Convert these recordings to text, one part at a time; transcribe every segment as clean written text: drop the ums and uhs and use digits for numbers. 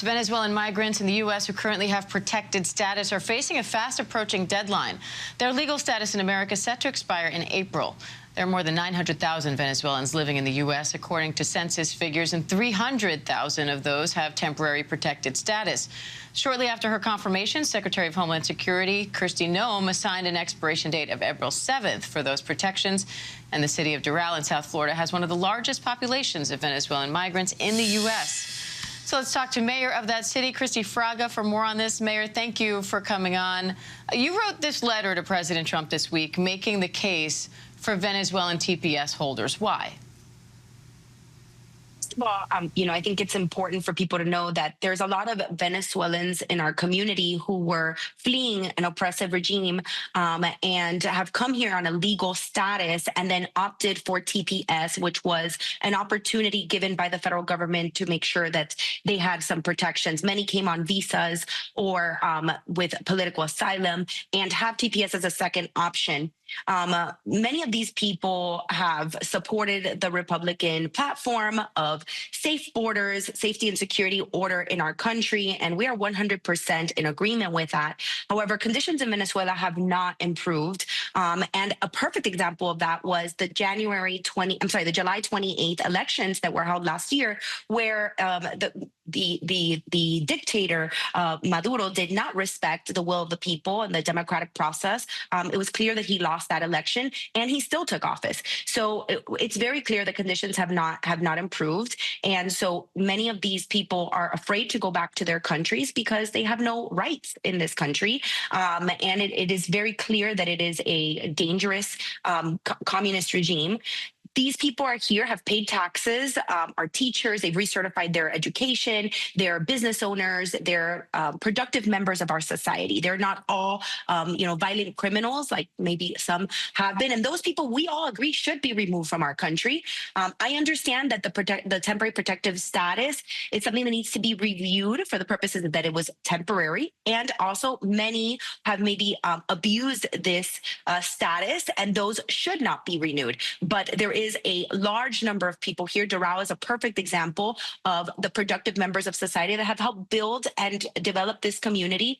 Venezuelan migrants in the U.S. who currently have protected status are facing a fast-approaching deadline. Their legal status in America is set to expire in April. There are more than 900,000 Venezuelans living in the U.S., according to census figures, and 300,000 of those have temporary protected status. Shortly after her confirmation, Secretary of Homeland Security Christi assigned an expiration date of April 7th for those protections. And the city of Doral in South Florida has one of the largest populations of Venezuelan migrants in the U.S. So let's talk to Mayor of that city, Christi Fraga, for more on this. Mayor, thank you for coming on. You wrote this letter to President Trump this week, making the case for Venezuelan TPS holders. Why? Well, I think it's important for people to know that there's a lot of Venezuelans in our community who were fleeing an oppressive regime and have come here on a legal status and then opted for TPS, which was an opportunity given by the federal government to make sure that they had some protections. Many came on visas or with political asylum and have TPS as a second option. Many of these people have supported the Republican platform of safe borders, safety and security order in our country, and we are 100% in agreement with that. However, conditions in Venezuela have not improved, and a perfect example of that was the July 28th elections that were held last year, where the dictator Maduro did not respect the will of the people and the democratic process. It was clear that he lost that election, and he still took office. So it's very clear that conditions have not improved, and so many of these people are afraid to go back to their countries because they have no rights in this country, and it is very clear that it is a dangerous communist regime. These people are here, have paid taxes, are teachers, they've recertified their education, they're business owners, they're productive members of our society. They're not all, violent criminals like maybe some have been. And those people, we all agree, should be removed from our country. I understand that the temporary protective status is something that needs to be reviewed for the purposes that it was temporary. And also many have maybe abused this status, and those should not be renewed. But there is a large number of people here. Doral is a perfect example of the productive members of society that have helped build and develop this community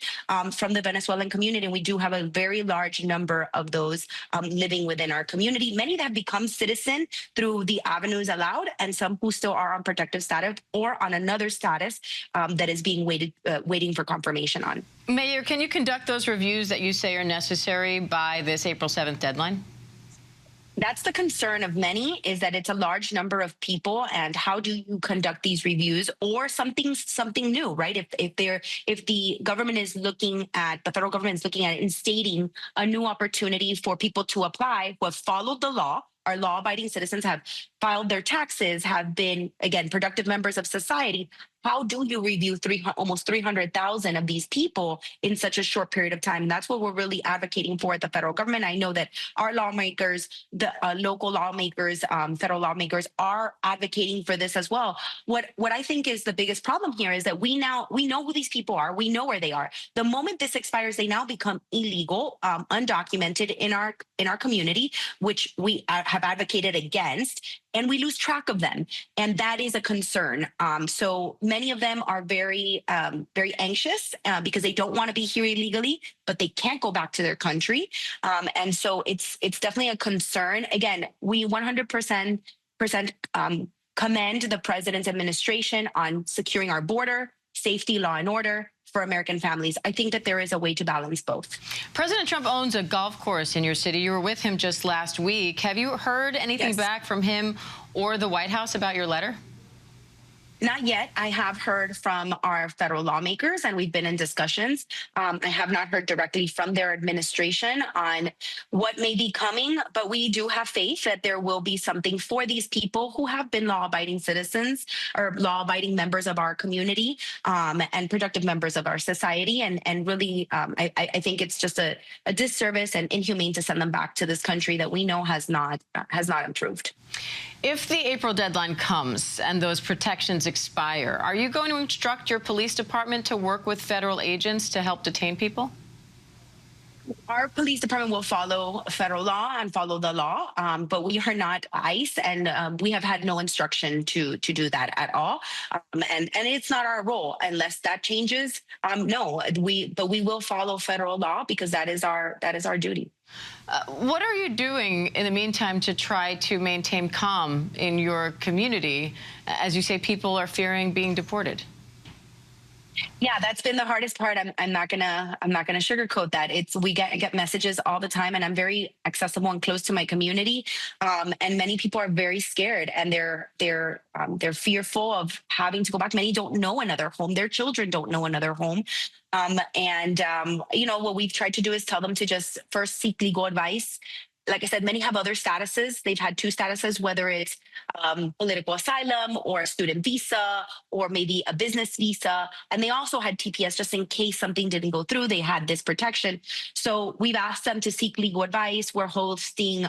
from the Venezuelan community. And we do have a very large number of those living within our community. Many that have become citizen through the avenues allowed, and some who still are on protective status or on another status that is being waiting for confirmation on. Mayor, can you conduct those reviews that you say are necessary by this April 7th deadline? That's the concern of many, is that it's a large number of people, and how do you conduct these reviews, or something new, right? If the government is looking at, the federal government is looking at instating a new opportunity for people to apply who have followed the law, our law-abiding citizens, have filed their taxes, have been, again, productive members of society. How do you review almost 300,000 of these people in such a short period of time? And that's what we're really advocating for at the federal government. I know that our lawmakers, the local lawmakers, federal lawmakers are advocating for this as well. What I think is the biggest problem here is that we know who these people are. We know where they are. The moment this expires, they now become illegal, undocumented in our community, which we have advocated against, and we lose track of them. And that is a concern. So many of them are very anxious because they don't want to be here illegally, but they can't go back to their country. And so it's definitely a concern. Again, we 100% commend the president's administration on securing our border, safety, law and order for American families. I think that there is a way to balance both. President Trump owns a golf course in your city. You were with him just last week. Have you heard anything back from him or the White House about your letter? Not yet. I have heard from our federal lawmakers, and we've been in discussions. I have not heard directly from their administration on what may be coming, but we do have faith that there will be something for these people who have been law-abiding citizens or law-abiding members of our community and productive members of our society. And really, I think it's just a disservice and inhumane to send them back to this country that we know has not improved. If the April deadline comes and those protections expire, are you going to instruct your police department to work with federal agents to help detain people? Our police department will follow federal law and follow the law, but we are not ICE, and we have had no instruction to do that at all. And it's not our role unless that changes. No, but we will follow federal law because that is our duty. What are you doing in the meantime to try to maintain calm in your community? As you say, people are fearing being deported. Yeah, that's been the hardest part. I'm not gonna sugarcoat that. It's we get messages all the time, and I'm very accessible and close to my community. And many people are very scared, and they're fearful of having to go back. Many don't know another home. Their children don't know another home. You know, what we've tried to do is tell them to just first seek legal advice. Like I said, many have other statuses. They've had two statuses, whether it's political asylum or a student visa or maybe a business visa. And they also had TPS just in case something didn't go through. They had this protection. So we've asked them to seek legal advice. We're hosting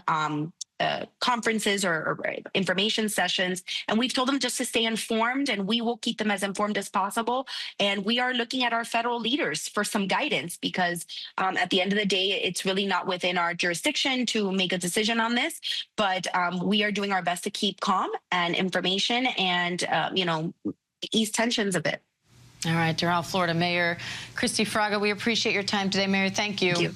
conferences or information sessions. And we've told them just to stay informed, and we will keep them as informed as possible. And we are looking at our federal leaders for some guidance because at the end of the day, it's really not within our jurisdiction to make a decision on this. But we are doing our best to keep calm and information and, you know, ease tensions a bit. All right, Doral, Florida Mayor Christi Fraga, we appreciate your time today, Mayor. Thank you. Thank you.